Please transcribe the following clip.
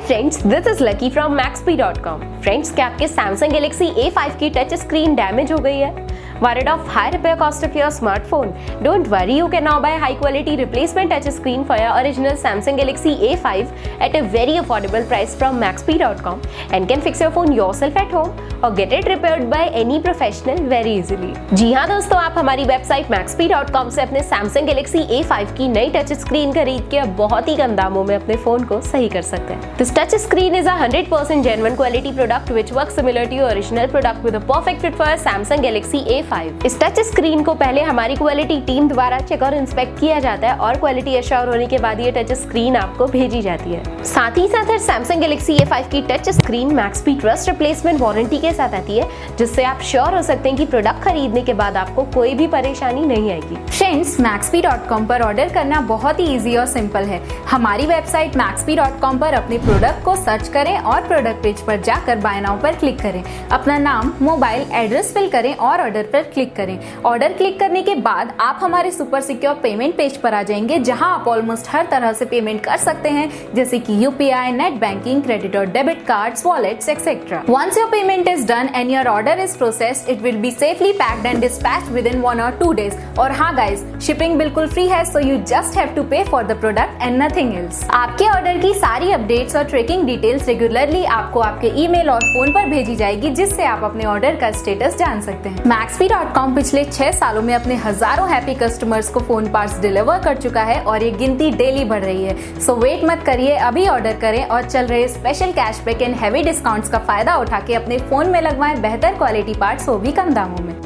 Friends, this is lucky from Maxbhi.com। Friends, क्या आपके Samsung Galaxy A5 की touch screen damage हो गई है? Worried of high repair cost of your smartphone? Don't worry, you can now buy high quality replacement touch screen for your original Samsung Galaxy A5 at a very affordable price from Maxbhi.com and can fix your phone yourself at home or get it repaired by any professional very easily। जी हाँ दोस्तों, आप हमारी website Maxbhi.com से अपने Samsung Galaxy A5 की नई touch screen खरीद के अब बहुत ही कम दामों में अपने फोन को सही कर सकते हैं। This touch screen is a 100% genuine quality product which works similar to your original product with a perfect fit for a Samsung Galaxy A5। इस टच स्क्रीन को पहले हमारी क्वालिटी टीम द्वारा चेक और इंस्पेक्ट किया जाता है और क्वालिटी एश्योर होने के बाद ये टच स्क्रीन आपको भेजी जाती है। साथ ही साथ Samsung Galaxy A5 की touch screen Maxbhi trust replacement warranty के साथ आती है, जिससे आप श्योर हो सकते हैं कि प्रोडक्ट खरीदने के बाद आपको कोई भी परेशानी नहीं आएगी। फ्रेंड्स, Maxbhi.com पर ऑर्डर करना बहुत ही इजी और सिंपल है। हमारी वेबसाइट Maxbhi.com पर अपने प्रोडक्ट को सर्च करें और प्रोडक्ट पेज पर जाकर बाय नाउ पर क्लिक करें। अपना नाम, मोबाइल, एड्रेस फिल करें और ऑर्डर पर क्लिक करें। ऑर्डर क्लिक करने के बाद आप हमारे सुपर सिक्योर पेमेंट पेज पर आ जाएंगे, जहां आप ऑलमोस्ट हर तरह से पेमेंट कर सकते हैं, जैसे कि यूपीआई, नेट बैंकिंग, क्रेडिट और debit cards, wallets etcetera. Once your payment is done and your order is processed, it will be safely packed and dispatched within 1 or 2 days। और हाँ गाइस, शिपिंग बिल्कुल free है, so you just have to pay for the product and nothing else। आपके order की सारी updates और tracking details regularly आपको आपके ईमेल और फोन पर भेजी जाएगी, जिससे आप अपने ऑर्डर का स्टेटस जान सकते हैं। Maxbhi.com पिछले 6 सालों में अपने हजारों हैप्पी कस्टमर्स को फोन पार्ट्स डिलीवर कर चुका है और ये गिनती डेली बढ़ रही है। सो वेट मत करिए, अभी ऑर्डर करें और चल रहे special cashback and heavy discounts का फायदा उठा के अपने फोन में लगवाएं बेहतर क्वालिटी पार्ट्स, वो भी कम दामों में।